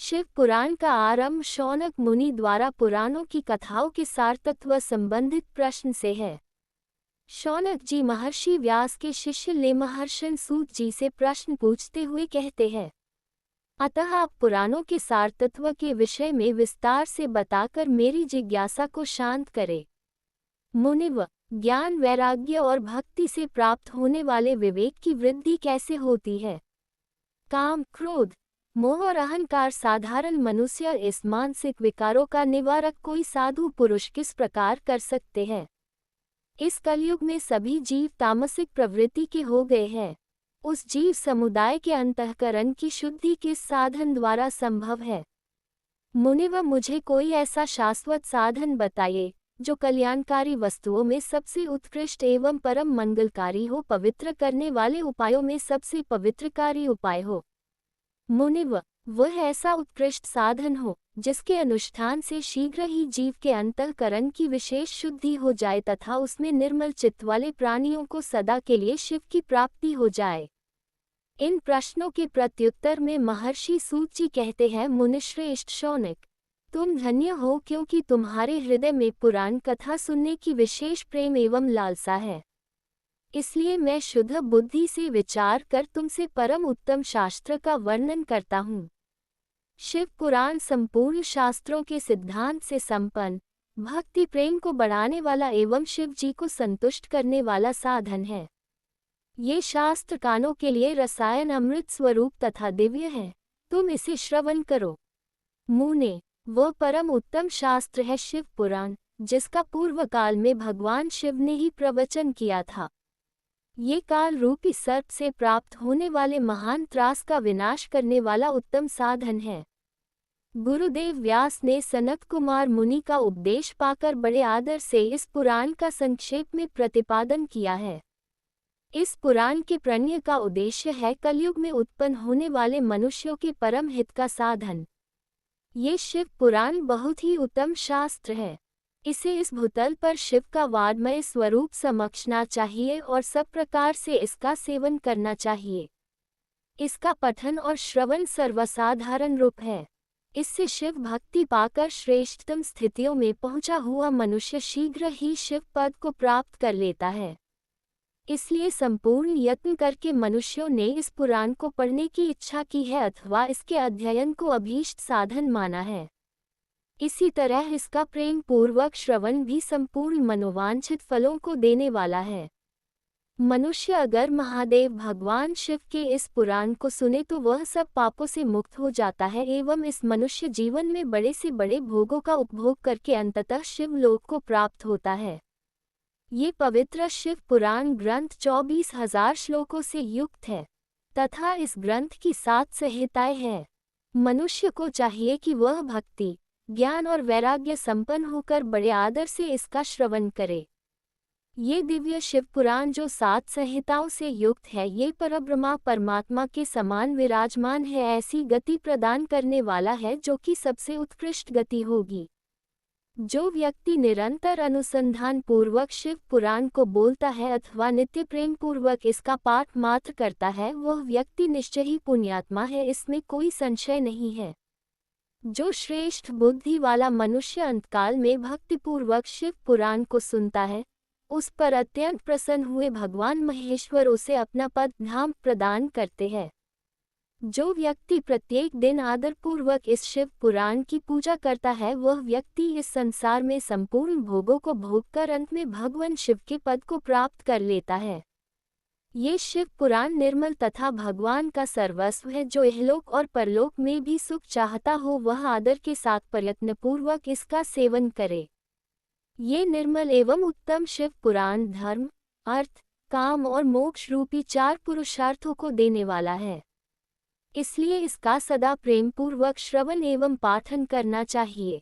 शिव पुराण का आरंभ शौनक मुनि द्वारा पुराणों की कथाओं के सारतत्व संबंधित प्रश्न से है। शौनक जी महर्षि व्यास के शिष्य ले महर्षि सूत जी से प्रश्न पूछते हुए कहते हैं, अतः आप पुराणों के सारतत्व के विषय में विस्तार से बताकर मेरी जिज्ञासा को शांत करें। मुनिव, ज्ञान वैराग्य और भक्ति से प्राप्त होने वाले विवेक की वृद्धि कैसे होती है? काम, क्रोध, मोह और अहंकार साधारण मनुष्य इस मानसिक विकारों का निवारक कोई साधु पुरुष किस प्रकार कर सकते हैं? इस कलयुग में सभी जीव तामसिक प्रवृत्ति के हो गए हैं। उस जीव समुदाय के अंतःकरण की शुद्धि किस साधन द्वारा संभव है? मुनिव, मुझे कोई ऐसा शाश्वत साधन बताइए जो कल्याणकारी वस्तुओं में सबसे उत्कृष्ट एवं परम मंगलकारी हो, पवित्र करने वाले उपायों में सबसे पवित्रकारी उपाय हो। मुनिव, वह ऐसा उत्कृष्ट साधन हो जिसके अनुष्ठान से शीघ्र ही जीव के अंतःकरण की विशेष शुद्धि हो जाए तथा उसमें निर्मल चित्त वाले प्राणियों को सदा के लिए शिव की प्राप्ति हो जाए। इन प्रश्नों के प्रत्युत्तर में महर्षि सूत जी कहते हैं, मुनिश्रेष्ठ शौनक, तुम धन्य हो क्योंकि तुम्हारे हृदय में पुराण कथा सुनने की विशेष प्रेम एवं लालसा है। इसलिए मैं शुद्ध बुद्धि से विचार कर तुमसे परम उत्तम शास्त्र का वर्णन करता हूँ। शिव पुराण संपूर्ण शास्त्रों के सिद्धांत से संपन्न, भक्ति प्रेम को बढ़ाने वाला एवं शिव जी को संतुष्ट करने वाला साधन है। ये शास्त्र कानों के लिए रसायन अमृत स्वरूप तथा दिव्य है। तुम इसे श्रवण करो। मुने, वह परम उत्तम शास्त्र है शिव पुराण, जिसका पूर्व काल में भगवान शिव ने ही प्रवचन किया था। ये काल रूपी सर्प से प्राप्त होने वाले महान त्रास का विनाश करने वाला उत्तम साधन है। गुरुदेव व्यास ने सनत कुमार मुनि का उपदेश पाकर बड़े आदर से इस पुराण का संक्षेप में प्रतिपादन किया है। इस पुराण के प्रणय का उद्देश्य है कलयुग में उत्पन्न होने वाले मनुष्यों के परम हित का साधन। ये शिव पुराण बहुत ही उत्तम शास्त्र है। इसे इस भूतल पर शिव का वाड्मय स्वरूप समझना चाहिए और सब प्रकार से इसका सेवन करना चाहिए। इसका पठन और श्रवण सर्वसाधारण रूप है। इससे शिव भक्ति पाकर श्रेष्ठतम स्थितियों में पहुंचा हुआ मनुष्य शीघ्र ही शिव पद को प्राप्त कर लेता है। इसलिए संपूर्ण यत्न करके मनुष्यों ने इस पुराण को पढ़ने की इच्छा की है अथवा इसके अध्ययन को अभीष्ट साधन माना है। इसी तरह इसका प्रेम पूर्वक श्रवण भी संपूर्ण मनोवांछित फलों को देने वाला है। मनुष्य अगर महादेव भगवान शिव के इस पुराण को सुने तो वह सब पापों से मुक्त हो जाता है एवं इस मनुष्य जीवन में बड़े से बड़े भोगों का उपभोग करके अंततः शिवलोक को प्राप्त होता है। ये पवित्र शिव पुराण ग्रंथ 24,000 श्लोकों से युक्त है तथा इस ग्रंथ की 7 संहिताएं हैं। मनुष्य को चाहिए कि वह भक्ति, ज्ञान और वैराग्य संपन्न होकर बड़े आदर से इसका श्रवण करे। ये दिव्य शिव पुराण जो 7 संहिताओं से युक्त है, ये परब्रह्मा परमात्मा के समान विराजमान है, ऐसी गति प्रदान करने वाला है जो कि सबसे उत्कृष्ट गति होगी। जो व्यक्ति निरंतर अनुसंधान पूर्वक शिव पुराण को बोलता है अथवा नित्य प्रेम पूर्वक इसका पाठ मात्र करता है, वह व्यक्ति निश्चय ही पुण्यात्मा है, इसमें कोई संशय नहीं है। जो श्रेष्ठ बुद्धि वाला मनुष्य अंतकाल में भक्तिपूर्वक शिव पुराण को सुनता है, उस पर अत्यंत प्रसन्न हुए भगवान महेश्वर उसे अपना पद धाम प्रदान करते हैं। जो व्यक्ति प्रत्येक दिन आदरपूर्वक इस शिव पुराण की पूजा करता है, वह व्यक्ति इस संसार में संपूर्ण भोगों को भोगकर अंत में भगवान शिव के पद को प्राप्त कर लेता है। ये शिव पुराण निर्मल तथा भगवान का सर्वस्व है। जो इहलोक और परलोक में भी सुख चाहता हो, वह आदर के साथ प्रयत्नपूर्वक इसका सेवन करे। ये निर्मल एवं उत्तम शिव पुराण धर्म, अर्थ, काम और मोक्ष रूपी 4 पुरुषार्थों को देने वाला है। इसलिए इसका सदा प्रेम पूर्वक श्रवण एवं पाठन करना चाहिए।